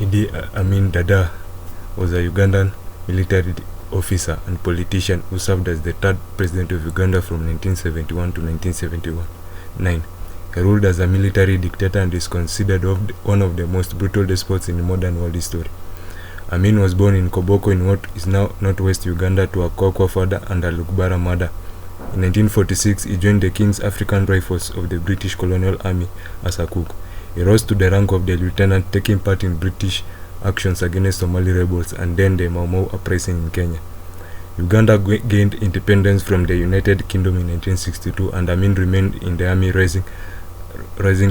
Idi Amin Dada was a Ugandan military officer and politician who served as the third president of Uganda from 1971 to 1979. He ruled as a military dictator and is considered one of the most brutal despots in modern world history. Amin was born in Koboko in what is now northwest Uganda to a Kokwa father and a Lukbara mother. In 1946, he joined the King's African Rifles of the British Colonial Army as a cook. He rose to the rank of the lieutenant, taking part in British actions against Somali rebels and then the Mau Mau uprising in Kenya. Uganda gained independence from the United Kingdom in 1962, and Amin remained in the army, rising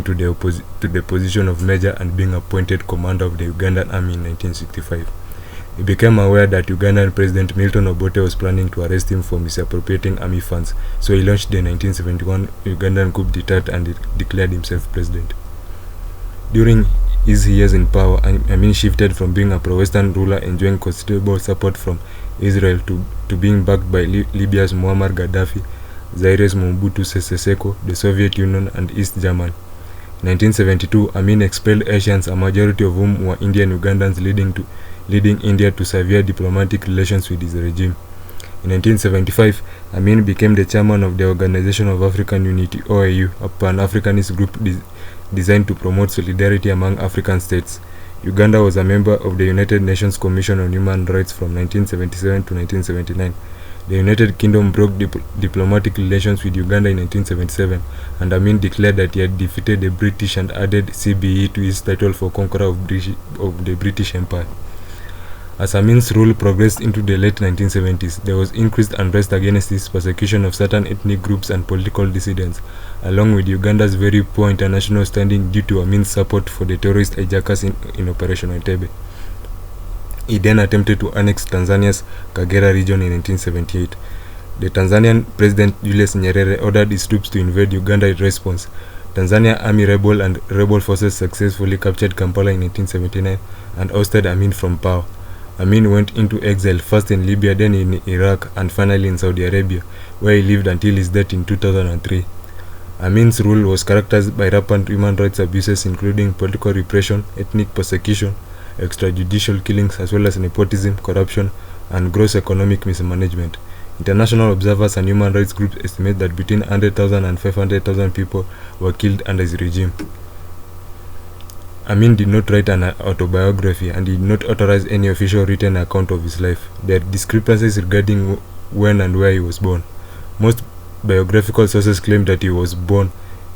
to the position of major and being appointed commander of the Ugandan army in 1965. He became aware that Ugandan President Milton Obote was planning to arrest him for misappropriating army funds, so he launched the 1971 Ugandan coup d'etat and declared himself president. During his years in power, Amin shifted from being a pro-Western ruler enjoying considerable support from Israel to being backed by Libya's Muammar Gaddafi, Zaire's Mobutu Sese Seko, the Soviet Union, and East Germany. In 1972, Amin expelled Asians, a majority of whom were Indian Ugandans, leading India to severe diplomatic relations with his regime. In 1975, Amin became the chairman of the Organization of African Unity (OAU), a Pan-Africanist group designed to promote solidarity among African states. Uganda was a member of the United Nations Commission on Human Rights from 1977 to 1979. The United Kingdom broke diplomatic relations with Uganda in 1977, and Amin declared that he had defeated the British and added CBE to his title for conqueror of the British Empire. As Amin's rule progressed into the late 1970s, there was increased unrest against his persecution of certain ethnic groups and political dissidents, along with Uganda's very poor international standing due to Amin's support for the terrorist hijackers in Operation Entebbe. He then attempted to annex Tanzania's Kagera region in 1978. The Tanzanian President Julius Nyerere ordered his troops to invade Uganda in response. Tanzania Army rebel forces successfully captured Kampala in 1979 and ousted Amin from power. Amin went into exile first in Libya, then in Iraq, and finally in Saudi Arabia, where he lived until his death in 2003. Amin's rule was characterized by rampant human rights abuses, including political repression, ethnic persecution, extrajudicial killings, as well as nepotism, corruption, and gross economic mismanagement. International observers and human rights groups estimate that between 100,000 and 500,000 people were killed under his regime. Amin did not write an autobiography and did not authorize any official written account of his life. There are discrepancies regarding when and where he was born. Most biographical sources claim that he was born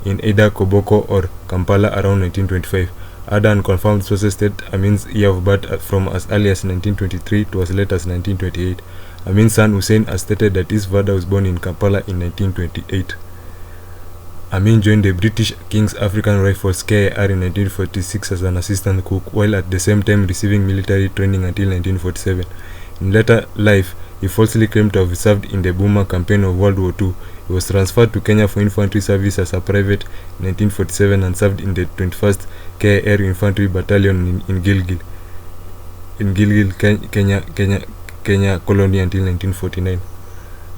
in either Koboko or Kampala around 1925. Other unconfirmed sources state Amin's year of birth from as early as 1923 to as late as 1928. Amin's son Hussein has stated that his father was born in Kampala in 1928. Amin joined the British King's African Rifles (KAR) in 1946 as an assistant cook, while at the same time receiving military training until 1947. In later life, he falsely claimed to have served in the Burma campaign of World War II. He was transferred to Kenya for infantry service as a private in 1947 and served in the 21st KAR Infantry Battalion in Gilgil, Kenya colony until 1949.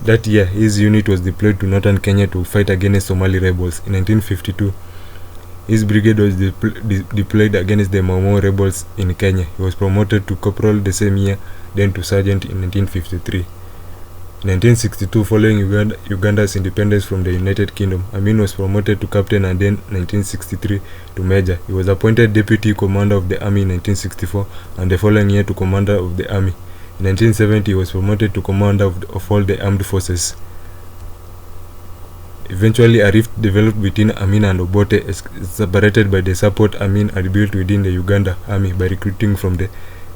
That year, his unit was deployed to northern Kenya to fight against Somali rebels. In 1952, his brigade was deployed against the Mau Mau rebels in Kenya. He was promoted to corporal the same year, then to sergeant in 1953. In 1962, following Uganda's independence from the United Kingdom, Amin was promoted to captain and then 1963 to major. He was appointed deputy commander of the army in 1964 and the following year to commander of the army. In 1970, he was promoted to commander of all the armed forces. Eventually, a rift developed between Amin and Obote, separated by the support Amin had built within the Uganda army by recruiting from the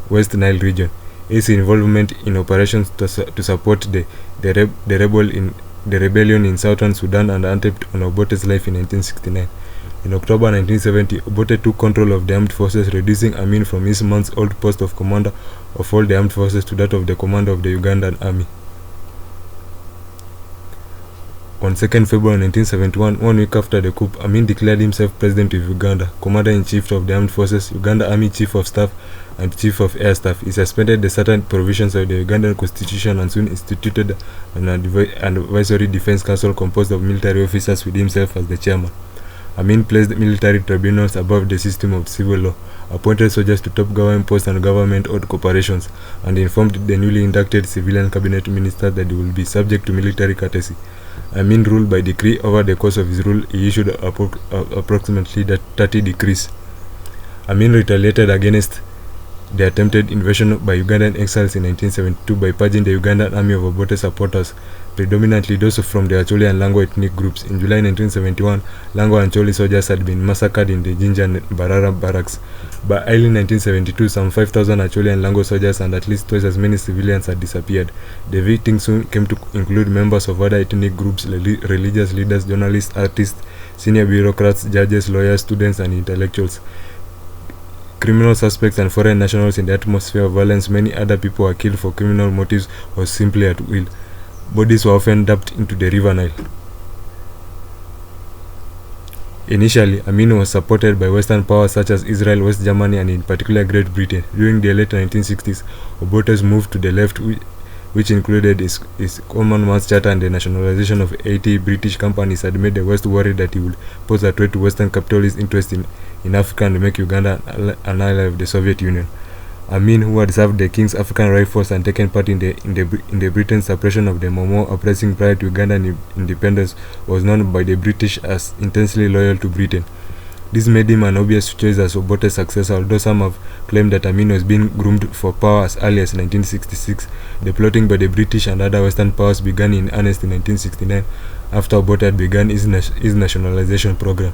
West Nile region. His involvement in operations to support the rebellion in southern Sudan and attempt on Obote's life in 1969. In October 1970, Obote took control of the armed forces, reducing Amin from his months-old post of commander of all the armed forces to that of the commander of the Ugandan army. On 2nd February 1971, 1 week after the coup, Amin declared himself president of Uganda, commander-in-chief of the armed forces, Uganda Army Chief of Staff, and Chief of Air Staff. He suspended the certain provisions of the Ugandan constitution and soon instituted an advisory defense council composed of military officers with himself as the chairman. Amin placed military tribunals above the system of civil law, appointed soldiers to top government posts and government-owned corporations, and informed the newly inducted civilian cabinet ministers that they will be subject to military courtesy. Amin ruled by decree. Over the course of his rule, he issued approximately 30 decrees. Amin retaliated against the attempted invasion by Ugandan exiles in 1972 by purging the Ugandan army of Obote supporters, predominantly those from the Acholi and Lango ethnic groups. In July 1971, Lango and Acholi soldiers had been massacred in the Jinja and Barara barracks. By early 1972, some 5,000 Acholi and Lango soldiers and at least twice as many civilians had disappeared. The victims soon came to include members of other ethnic groups, religious leaders, journalists, artists, senior bureaucrats, judges, lawyers, students, and intellectuals. Criminal suspects and foreign nationals. In the atmosphere of violence, many other people were killed for criminal motives or simply at will. Bodies were often dumped into the River Nile. Initially, Amin was supported by Western powers such as Israel, West Germany, and in particular Great Britain. During the late 1960s, Obote's moved to the left, which included his Commonwealth Charter and the nationalization of 80 British companies, had made the West worried that he would pose a threat to Western capitalist interests in Africa and make Uganda an ally of the Soviet Union. Amin, who had served the King's African Rifles and taken part in the Britain's suppression of the Momo uprising prior to Ugandan independence, was known by the British as intensely loyal to Britain. This made him an obvious choice as Obote's successor, although some have claimed that Amin was being groomed for power as early as 1966. The plotting by the British and other Western powers began in earnest in 1969, after Obote had begun his nationalization program.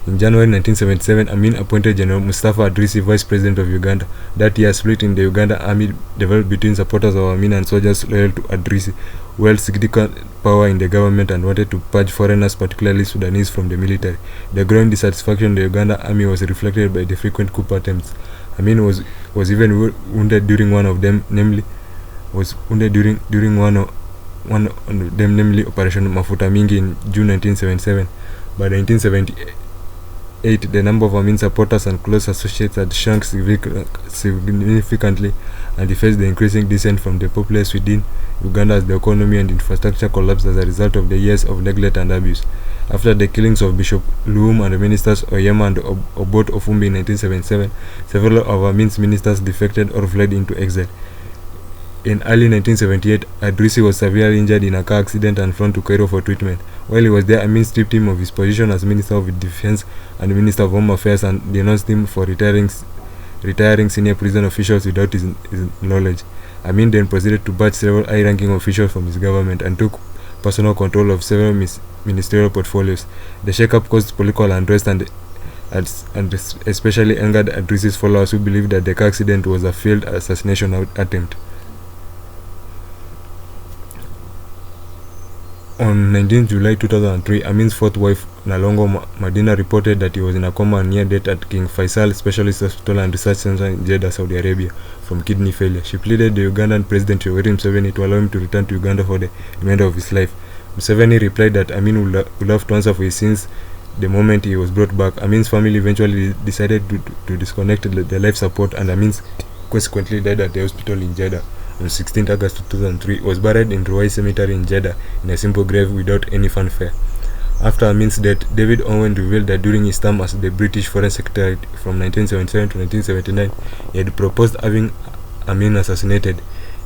In January 1977, Amin appointed General Mustafa Adrisi vice president of Uganda. That year, split in the Uganda army developed between supporters of Amin and soldiers loyal to Adrisi, who held significant power in the government and wanted to purge foreigners, particularly Sudanese, from the military. The growing dissatisfaction in the Uganda army was reflected by the frequent coup attempts. Amin was even wounded during one of them, namely Operation Mafuta Mingi in June 1977. By 1978, the number of Amin supporters and close associates had shrunk significantly, and he faced the increasing dissent from the populace within Uganda as the economy and infrastructure collapsed as a result of the years of neglect and abuse. After the killings of Bishop Luum and the ministers Oyema and Obot Ofumbi in 1977, several of Amin's ministers defected or fled into exile. In early 1978, Adrisi was severely injured in a car accident and flown to Cairo for treatment. While he was there, Amin stripped him of his position as Minister of Defense and Minister of Home Affairs and denounced him for retiring senior prison officials without his knowledge. Amin then proceeded to purge several high-ranking officials from his government and took personal control of several ministerial portfolios. The shake-up caused political unrest and especially angered Adrisi's followers, who believed that the car accident was a failed assassination attempt. On 19 July 2003, Amin's fourth wife, Nalongo Madina, reported that he was in a coma and near death at King Faisal Specialist Hospital and Research Center in Jeddah, Saudi Arabia, from kidney failure. She pleaded the Ugandan President Yoweri Museveni to allow him to return to Uganda for the remainder of his life. Museveni replied that Amin would have to answer for his sins the moment he was brought back. Amin's family eventually decided to disconnect the life support, and Amin consequently died at the hospital in Jeddah. On 16 August 2003, was buried in Ruwais Cemetery in Jeddah in a simple grave without any fanfare. After Amin's death, David Owen revealed that during his term as the British Foreign Secretary from 1977 to 1979, he had proposed having Amin assassinated.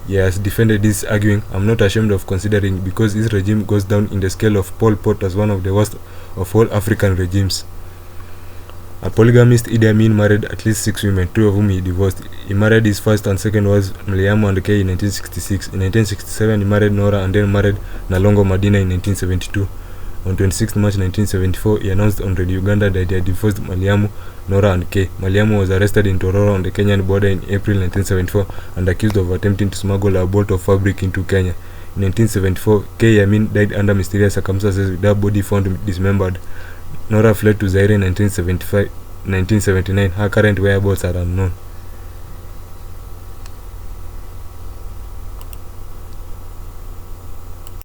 He has defended this, arguing, "I'm not ashamed of considering, because his regime goes down in the scale of Pol Pot as one of the worst of all African regimes." A polygamist, Idi Amin married at least 6 women, 2 of whom he divorced. He married his first and second wives, Mliamu and Kay, in 1966. In 1967, he married Nora and then married Nalongo Madina in 1972. On 26 March 1974, he announced on Radio Uganda that he had divorced Maliamu, Nora and Kay. Maliamu was arrested in Tororo on the Kenyan border in April 1974 and accused of attempting to smuggle a bolt of fabric into Kenya. In 1974, Kay Amin died under mysterious circumstances with her body found dismembered. Nora fled to Zaire in 1979. Her current whereabouts are unknown.